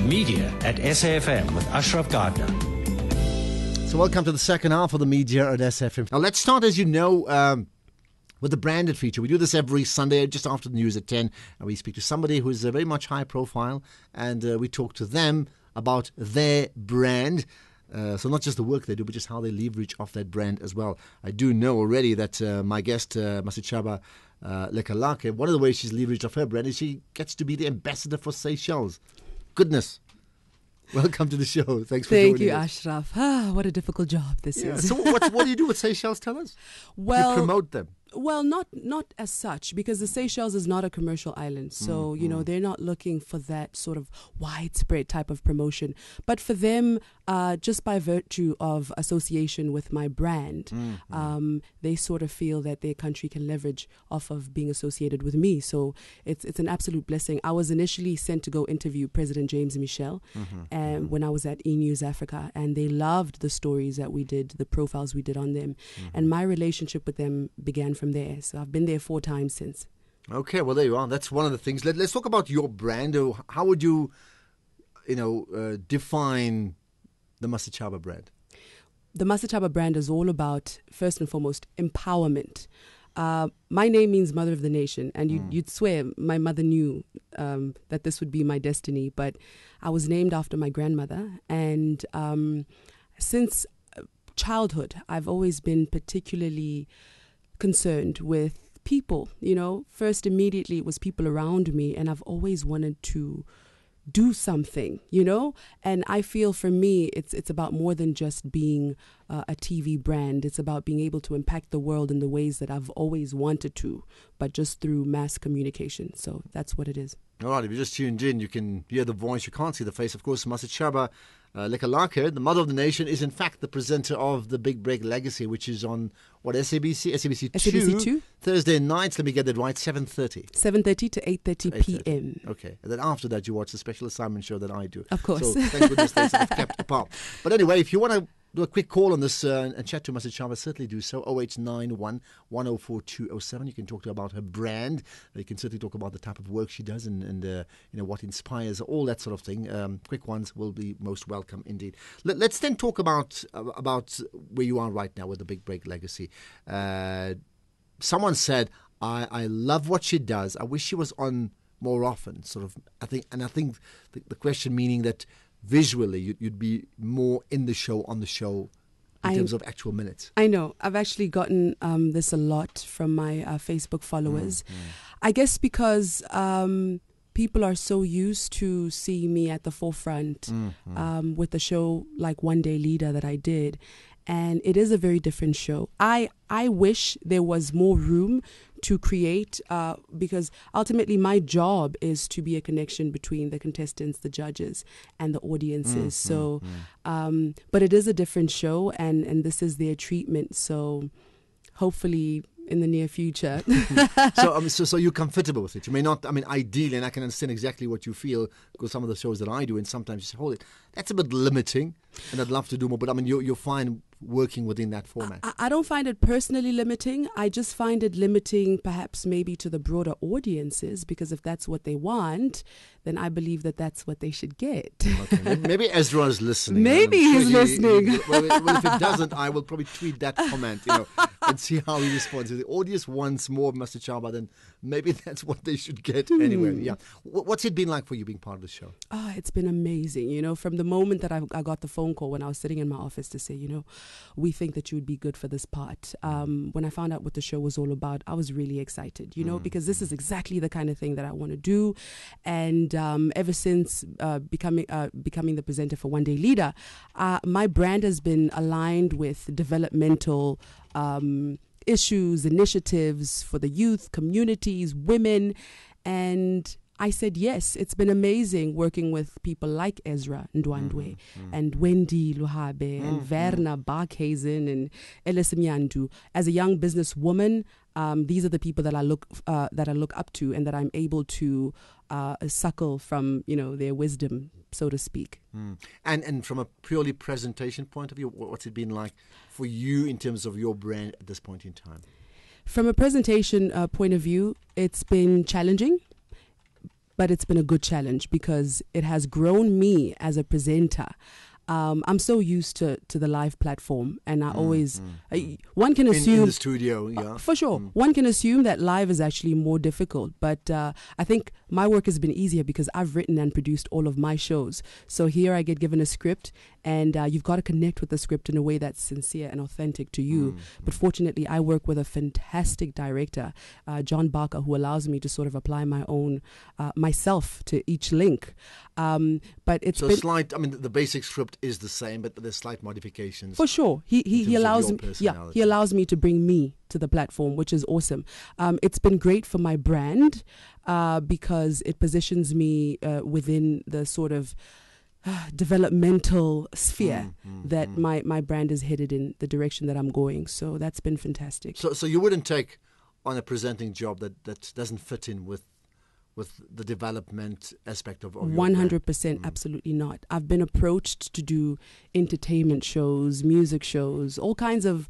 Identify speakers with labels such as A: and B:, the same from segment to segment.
A: Media at SAFM with Ashraf Garda.
B: So welcome to the second half of the Media at SAFM. Now let's start, as you know, with the branded feature. We do this every Sunday just after the news at 10, and we speak to somebody who is very much high profile, and we talk to them about their brand. So not just the work they do, but just how they leverage off that brand as well. I do know already that my guest, Masechaba Lekalake, one of the ways she's leveraged off her brand is she gets to be the ambassador for Seychelles. Goodness. Welcome to the show. Thanks for joining us.
C: Thank you, Ashraf. What a difficult job this is.
B: So what do you do with Seychelles? Tell us.
C: Well,
B: you promote them.
C: Well, not as such, because the Seychelles is not a commercial island. So, they're not looking for that sort of widespread type of promotion. But for them, just by virtue of association with my brand, they sort of feel that their country can leverage off of being associated with me. So it's an absolute blessing. I was initially sent to go interview President James Michel when I was at E-News Africa, and they loved the stories that we did, the profiles we did on them. And my relationship with them began from there. So I've been there 4 times since.
B: Okay, well, there you are. That's one of the things. Let's talk about your brand. How would you, define the Masechaba brand?
C: The Masechaba brand is all about, first and foremost, empowerment. My name means Mother of the Nation, and you'd swear my mother knew that this would be my destiny, but I was named after my grandmother, and since childhood, I've always been particularly concerned with people. First immediately it was people around me, and I've always wanted to do something, and I feel for me it's about more than just being a TV brand. It's about being able to impact the world in the ways that I've always wanted to, but just through mass communication. So that's what it is.
B: All right, if you just tuned in, you can hear the voice, you can't see the face. Of course, Masechaba Lekalake, the Mother of the Nation, is in fact the presenter of The Big Break Legacy, which is on, SABC 2? Thursday nights, let me get that right, 7:30.
C: 7:30 to 8:30 p.m.
B: Okay, and then after that you watch the special assignment show that I do.
C: Of course.
B: So thank goodness they sort of kept apart. But anyway, if you want to do a quick call on this and chat to Masechaba, certainly do so. 0891 104 207. You can talk to her about her brand. You can certainly talk about the type of work she does and what inspires, all that sort of thing. Quick ones will be most welcome indeed. Let's then talk about where you are right now with the Big Break Legacy. Someone said, I love what she does. I wish she was on more often. I think the question meaning that visually you'd be more on the show in terms of actual minutes.
C: I know. I've actually gotten this a lot from my Facebook followers. I guess because people are so used to seeing me at the forefront with the show like One Day Leader that I did. And it is a very different show. I wish there was more room to create because ultimately my job is to be a connection between the contestants, the judges, and the audiences. But it is a different show, and this is their treatment. So hopefully in the near future.
B: So you're comfortable with it. You may not, ideally, and I can understand exactly what you feel, because some of the shows that I do, and sometimes you say, hold it, that's a bit limiting, and I'd love to do more, but you're fine working within that format.
C: I don't find it personally limiting. I just find it limiting perhaps maybe to the broader audiences, because if that's what they want, then I believe that that's what they should get.
B: Okay. Maybe Ezra is listening.
C: Maybe he's listening.
B: Well, if it doesn't, I will probably tweet that comment, and see how he responds. If the audience wants more of Masechaba, then maybe that's what they should get anyway. Yeah. What's it been like for you being part of the show?
C: Oh, it's been amazing. From the moment that I got the phone call when I was sitting in my office to say, we think that you would be good for this part. When I found out what the show was all about, I was really excited, because this is exactly the kind of thing that I want to do. And ever since becoming the presenter for One Day Leader, my brand has been aligned with developmental issues, initiatives for the youth, communities, women, and I said yes. It's been amazing working with people like Ezra Ndwandwe and Wendy Luhabe and Verna Barkhazen and Ellis Nyandu. As a young businesswoman, these are the people that I look up to, and that I'm able to suckle from their wisdom, so to speak.
B: And from a purely presentation point of view, what's it been like for you in terms of your brand at this point in time?
C: From a presentation point of view, it's been challenging. but it's been a good challenge because it has grown me as a presenter. I'm so used to the live platform, and I always one can assume
B: in the studio, yeah,
C: for sure. One can assume that live is actually more difficult, but I think my work has been easier because I've written and produced all of my shows. So here I get given a script, and you've got to connect with the script in a way that's sincere and authentic to you. But fortunately, I work with a fantastic director, John Barker, who allows me to sort of apply my own myself to each link. But it's
B: so
C: been
B: slight. I mean, the basic script is the same, but there's slight modifications.
C: For sure, he allows me. Yeah, he allows me to bring me to the platform, which is awesome. It's been great for my brand because it positions me within the sort of developmental sphere that my brand is headed in the direction that I'm going. So that's been fantastic.
B: So you wouldn't take on a presenting job that doesn't fit in with the development aspect of your
C: 100%, absolutely not. I've been approached to do entertainment shows, music shows, all kinds of,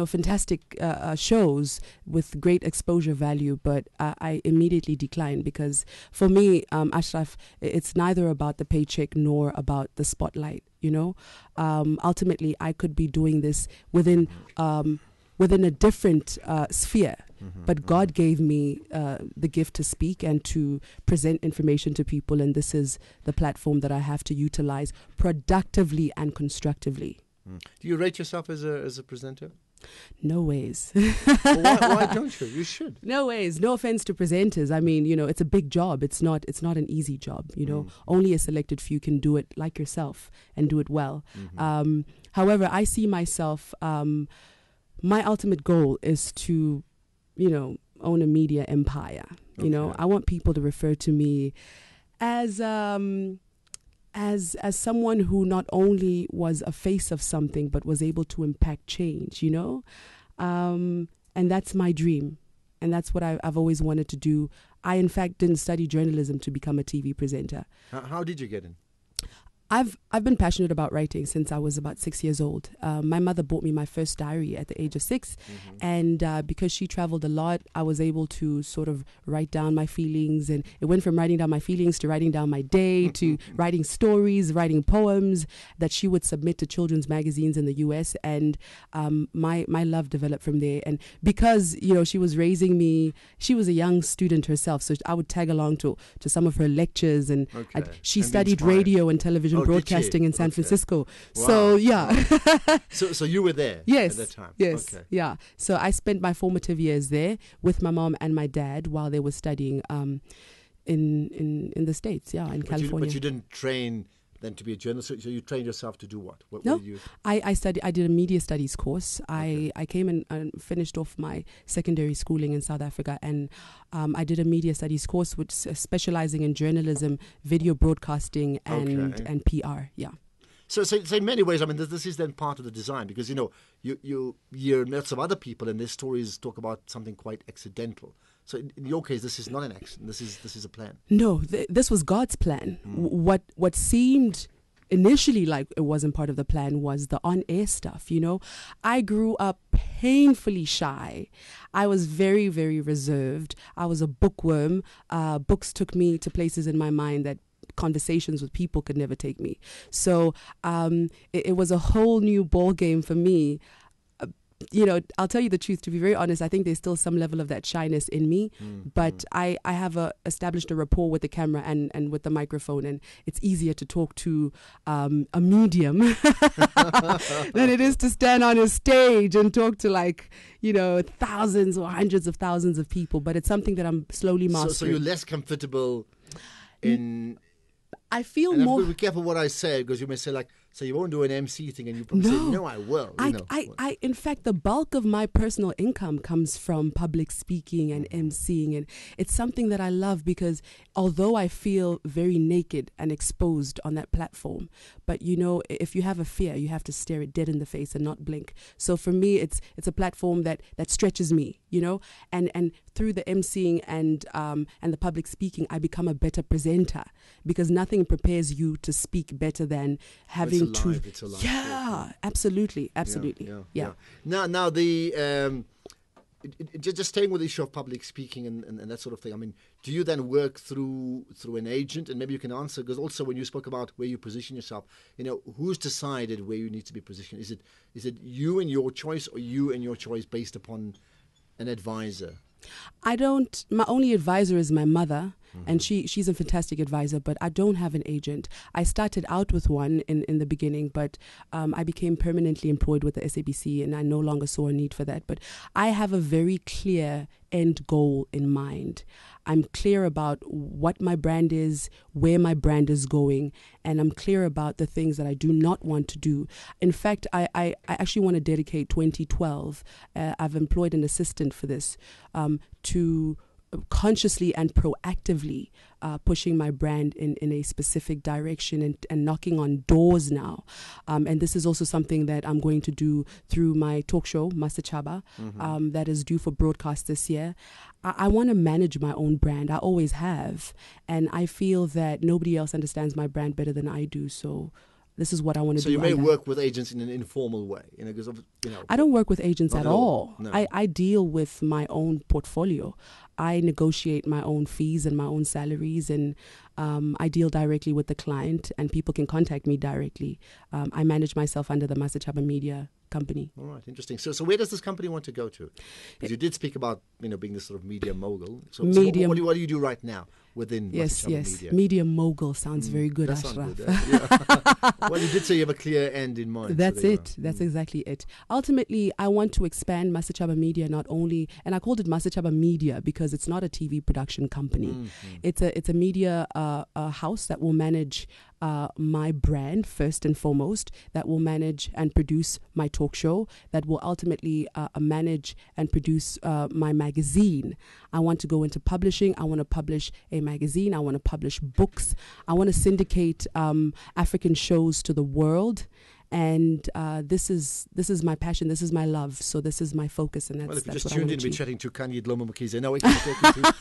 C: fantastic shows with great exposure value, but I immediately declined because for me, Ashraf, it's neither about the paycheck nor about the spotlight, Ultimately, I could be doing this within a different sphere. But God gave me the gift to speak and to present information to people, and this is the platform that I have to utilize productively and constructively.
B: Do you rate yourself as a presenter?
C: No ways.
B: Well, why don't you? You should.
C: No ways. No offense to presenters. I mean, it's a big job. It's not an easy job. Only a selected few can do it like yourself and do it well. However, I see myself. My ultimate goal is to own a media empire.
B: Okay.
C: I want people to refer to me as someone who not only was a face of something but was able to impact change. And that's my dream, and that's what I've always wanted to do. I in fact didn't study journalism to become a TV presenter.
B: How did you get in?
C: I've been passionate about writing since I was about 6 years old. My mother bought me my first diary at the age of 6, and because she traveled a lot, I was able to sort of write down my feelings, and it went from writing down my feelings to writing down my day to writing stories, writing poems that she would submit to children's magazines in the US, and my love developed from there. And because she was raising me, she was a young student herself, so I would tag along to some of her lectures, and she studied radio and television broadcasting in San Francisco. Wow. So yeah.
B: so you were there
C: yes,
B: at that time?
C: Yes.
B: Okay.
C: Yeah. So I spent my formative years there with my mom and my dad while they were studying in the States, in California.
B: But you didn't train then to be a journalist, so you trained yourself to do what?
C: No, I did a media studies course. I came and finished off my secondary schooling in South Africa, and I did a media studies course which specializing in journalism, video broadcasting, and PR. Yeah.
B: So in many ways, I mean, this is then part of the design, because you hear lots of other people and their stories talk about something quite accidental. So in your case, this is not an accident. This is a plan.
C: No, this was God's plan. What seemed initially like it wasn't part of the plan was the on-air stuff. I grew up painfully shy. I was very, very reserved. I was a bookworm. Books took me to places in my mind that conversations with people could never take me. So it was a whole new ball game for me. I'll tell you the truth, to be very honest, I think there's still some level of that shyness in me, but I have established a rapport with the camera and with the microphone, and it's easier to talk to a medium than it is to stand on a stage and talk to thousands or hundreds of thousands of people, but it's something that I'm slowly mastering.
B: So you're less comfortable in...
C: I feel
B: and
C: more...
B: I have to be careful what I say, because you may say so you won't do an MC thing, and you probably say, no, I will.
C: I in fact, the bulk of my personal income comes from public speaking and MCing, and it's something that I love, because although I feel very naked and exposed on that platform, but if you have a fear, you have to stare it dead in the face and not blink. So for me, it's a platform that stretches me, and through the MCing and the public speaking, I become a better presenter, because nothing prepares you to speak better than having
B: It's alive.
C: Yeah, absolutely.
B: Yeah. Now the just staying with the issue of public speaking and that sort of thing. I mean, do you then work through an agent? And maybe you can answer, because also when you spoke about where you position yourself, who's decided where you need to be positioned? Is it you and your choice, or you and your choice based upon an advisor?
C: My only advisor is my mother. And she's a fantastic advisor, but I don't have an agent. I started out with one in the beginning, but I became permanently employed with the SABC, and I no longer saw a need for that. But I have a very clear end goal in mind. I'm clear about what my brand is, where my brand is going, and I'm clear about the things that I do not want to do. In fact, I actually want to dedicate 2012. I've employed an assistant for this, to consciously and proactively pushing my brand in a specific direction and knocking on doors now. And this is also something that I'm going to do through my talk show, Masechaba, that is due for broadcast this year. I want to manage my own brand. I always have. And I feel that nobody else understands my brand better than I do. So this is what I want to do.
B: So you may work with agents in an informal way, because
C: I don't work with agents at all.
B: No.
C: I deal with my own portfolio. I negotiate my own fees and my own salaries, and I deal directly with the client, and people can contact me directly. I manage myself under the Masechaba Media company.
B: All right, interesting. So where does this company want to go to? Because you did speak about being this sort of media mogul. So what do you do right now within Masechaba Media?
C: Media mogul sounds very good,
B: that
C: Ashraf.
B: sounds good, Well, you did say you have a clear end in mind.
C: That's it. That's exactly it. Ultimately, I want to expand Masechaba Media not only, and I called it Masechaba Media because it's not a TV production company. It's a media house that will manage my brand first and foremost, that will manage and produce my talk show, that will ultimately manage and produce my magazine. I want to go into publishing. I want to publish a magazine. I want to publish books. I want to syndicate African shows to the world. And this is my passion. This is my love. So this is my focus, and
B: if you
C: that's
B: just
C: what
B: tuned
C: I
B: in,
C: want
B: we're
C: to
B: chatting to Kanye Dlomo Mkhize. Now we're talking to,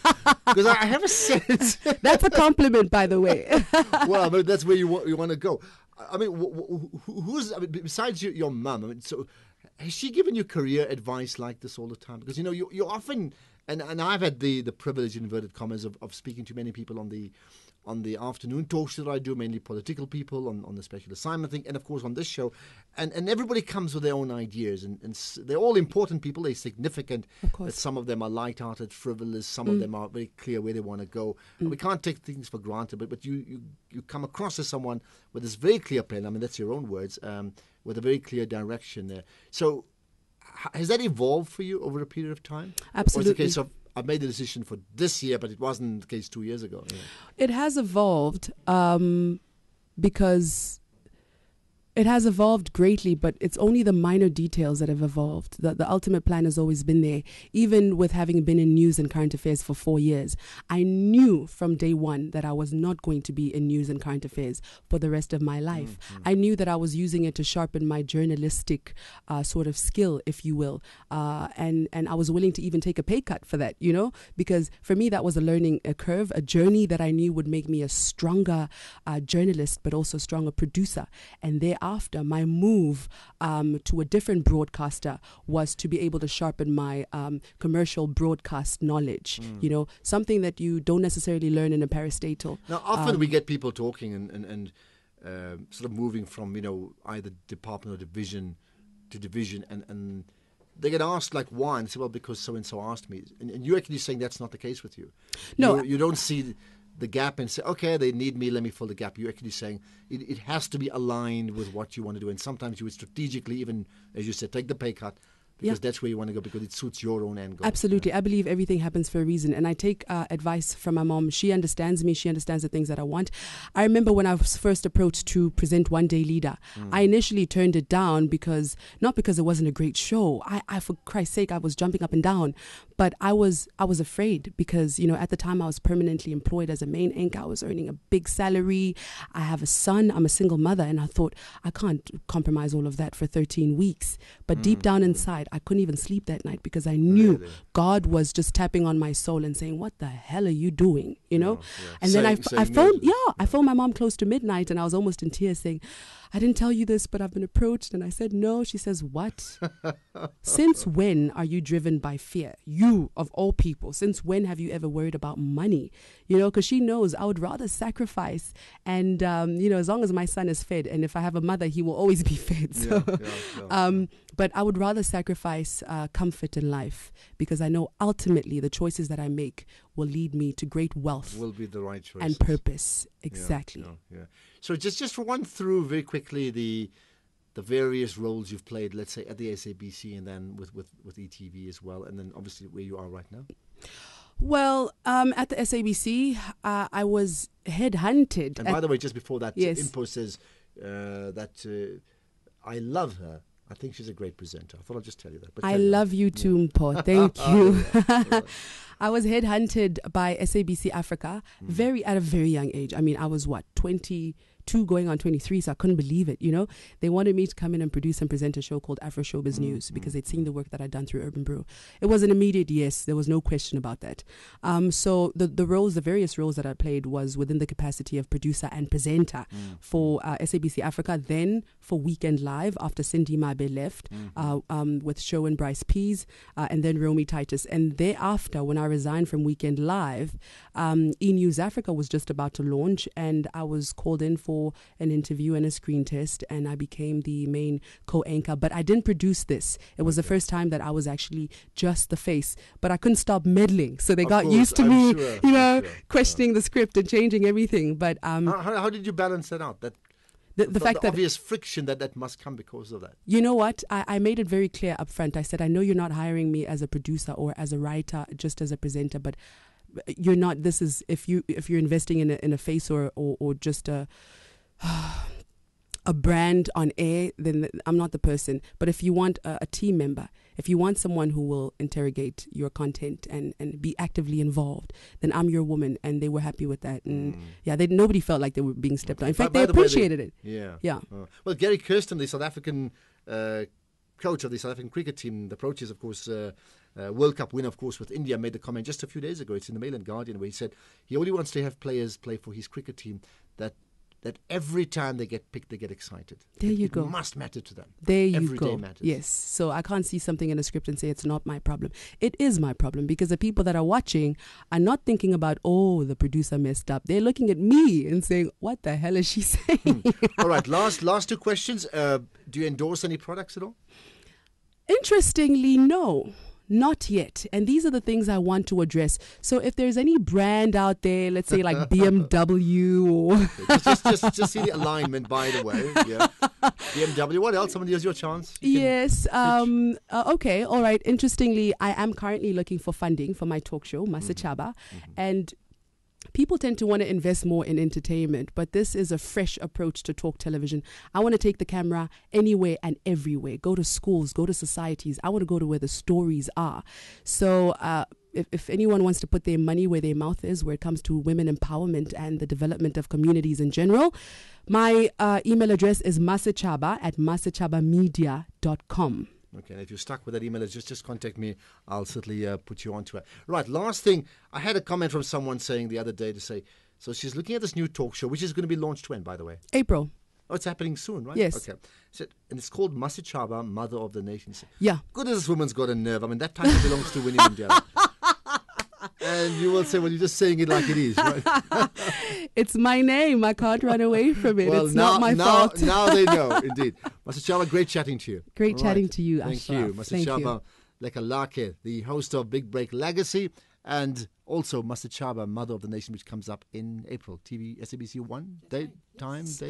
B: because I have a sense.
C: That's a compliment, by the way.
B: Well, but that's where you want to go. I mean, besides your mum? I mean, so has she given you career advice like this all the time? Because you often, and I've had the privilege, in inverted commas, of speaking to many people on the afternoon talks that I do, mainly political people on the special assignment thing, and of course on this show, and everybody comes with their own ideas, and they're all important people. They're significant.
C: Of course.
B: Some of them are light-hearted, frivolous. Some of them are very clear where they want to go. And we can't take things for granted, but you come across as someone with this very clear plan. I mean, that's your own words, with a very clear direction there. So has that evolved for you over a period of time?
C: Absolutely.
B: Or is it a case of, I've made the decision for this year, but it wasn't the case 2 years ago?
C: It has evolved because it has evolved greatly, but it's only the minor details that have evolved. The ultimate plan has always been there. Even with having been in news and current affairs for 4 years, I knew from day one that I was not going to be in news and current affairs for the rest of my life. I knew that I was using it to sharpen my journalistic sort of skill, if you will. And I was willing to even take a pay cut for that, because for me that was a learning curve, a journey that I knew would make me a stronger journalist, but also a stronger producer. And thereafter, my move to a different broadcaster was to be able to sharpen my commercial broadcast knowledge, something that you don't necessarily learn in a parastatal.
B: Now, often we get people talking and sort of moving from, either department or division to division, and they get asked, like, why? And say, well, because so-and-so asked me. And you're actually saying that's not the case with you.
C: No.
B: You don't see the gap and say, okay, they need me, let me fill the gap. You're actually saying it has to be aligned with what you want to do. And sometimes you would strategically, even, as you said, take the pay cut, because that's where you want to go, because it suits your own end goal.
C: Absolutely. I believe everything happens for a reason. And I take advice from my mom. She understands me. She understands the things that I want. I remember when I was first approached to present One Day Leader, I initially turned it down not because it wasn't a great show. I, for Christ's sake, I was jumping up and down. But I was afraid because, at the time I was permanently employed as a main anchor. I was earning a big salary. I have a son. I'm a single mother. And I thought, I can't compromise all of that for 13 weeks. But deep down inside, I couldn't even sleep that night because I knew God was just tapping on my soul and saying, what the hell are you doing? And then I phoned my mom close to midnight, and I was almost in tears saying, I didn't tell you this, but I've been approached. And I said, no. She says, what? Since when are you driven by fear? You, of all people, since when have you ever worried about money? Because she knows I would rather sacrifice. And, as long as my son is fed, and if I have a mother, he will always be fed. So, but I would rather sacrifice comfort in life, because I know ultimately the choices that I make will lead me to great wealth.
B: Will be the right choices.
C: And purpose. Exactly.
B: Yeah. So just run through very quickly the various roles you've played, let's say at the SABC and then with ETV as well, and then obviously where you are right now.
C: Well, at the SABC, I was headhunted.
B: And by the way, just before that,
C: yes.
B: Impo says that I love her. I think she's a great presenter. I thought I'd just tell you that. But
C: I love you too, Mpo. Thank you. I was headhunted by SABC Africa at a very young age. I mean, I was 22 going on 23, so I couldn't believe it, They wanted me to come in and produce and present a show called Afro Showbiz News because they'd seen the work that I'd done through Urban Brew. It was an immediate yes. There was no question about that. So the various roles that I played was within the capacity of producer and presenter for SABC Africa, then for Weekend Live after Cindy Mabe left with Show and Bryce Pease, and then Romy Titus. And thereafter, when I resigned from Weekend Live, E-News Africa was just about to launch, and I was called in for an interview and a screen test, and I became the main co-anchor. But I didn't produce this. It was the first time that I was actually just the face, but I couldn't stop meddling, so they got used to me, questioning the script and changing everything. But
B: how did you balance that out? The fact that obvious friction that must come because of that.
C: You know what? I made it very clear up front. I said, I know you're not hiring me as a producer or as a writer, just as a presenter, but you're not. This is if you're investing in a face or just a brand on air, then I'm not the person. But if you want a team member, if you want someone who will interrogate your content and be actively involved, then I'm your woman. And they were happy with that. And nobody felt like they were being stepped on. In fact, they appreciated it.
B: Yeah. Well, Gary Kirsten, the South African coach of the South African cricket team, the approaches, of course, World Cup winner, of course, with India, made the comment just a few days ago. It's in the Mail and Guardian, where he said he only wants to have players play for his cricket team that every time they get picked, they get excited.
C: There you go.
B: It must matter to them.
C: There you
B: every
C: go.
B: Day matters.
C: Yes. So I can't see something in a script and say it's not my problem. It is my problem, because the people that are watching are not thinking about, oh, the producer messed up. They're looking at me and saying, what the hell is she saying?
B: All right. Last two questions. Do you endorse any products at all?
C: Interestingly, no. Not yet. And these are the things I want to address. So if there's any brand out there, let's say like BMW or...
B: Okay. Just see the alignment, by the way. Yeah. BMW. What else? Someone here's your chance.
C: Yes. Okay. All right. Interestingly, I am currently looking for funding for my talk show, Masechaba. And people tend to want to invest more in entertainment, but this is a fresh approach to talk television. I want to take the camera anywhere and everywhere. Go to schools, go to societies. I want to go to where the stories are. So if anyone wants to put their money where their mouth is, where it comes to women empowerment and the development of communities in general, my email address is masechabamedia.com.
B: Okay, and if you're stuck with that email, just contact me. I'll certainly put you onto it. Right, last thing. I had a comment from someone saying the other day to say, so she's looking at this new talk show, which is going to be launched when, by the way?
C: April.
B: Oh, it's happening soon, right?
C: Yes.
B: Okay. So, and it's called Masechaba, Mother of the Nation.
C: Yeah.
B: Good as this woman's got a nerve. I mean, that title belongs to Winnie Mandela. And you will say, well, you're just saying it like it is, right?
C: It's my name. I can't run away from it.
B: Well,
C: it's not my fault.
B: Now they know, indeed. Masechaba, great chatting to you.
C: Great chatting to you,
B: Thank
C: Ashraf.
B: you. Masechaba Lekalake, the host of Big Break Legacy, and also Masechaba, Mother of the Nation, which comes up in April. TV, SABC 1, date, what times?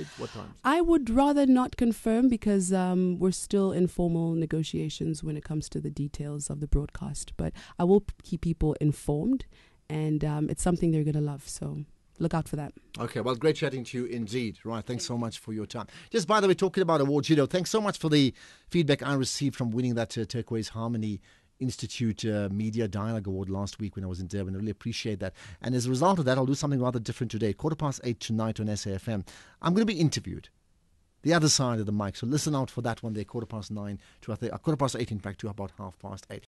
C: I would rather not confirm, because we're still in formal negotiations when it comes to the details of the broadcast. But I will keep people informed, and it's something they're going to love. So look out for that.
B: Okay, well, great chatting to you indeed. Right, thanks so much for your time. Just by the way, talking about awards, thanks so much for the feedback I received from winning that Turquoise Harmony Institute Media Dialogue Award last week when I was in Durban. I really appreciate that. And as a result of that, I'll do something rather different today. 8:15 tonight on SAFM. I'm going to be interviewed. The other side of the mic. So listen out for that one there, 9:15 to 8, in fact, to about 8:30.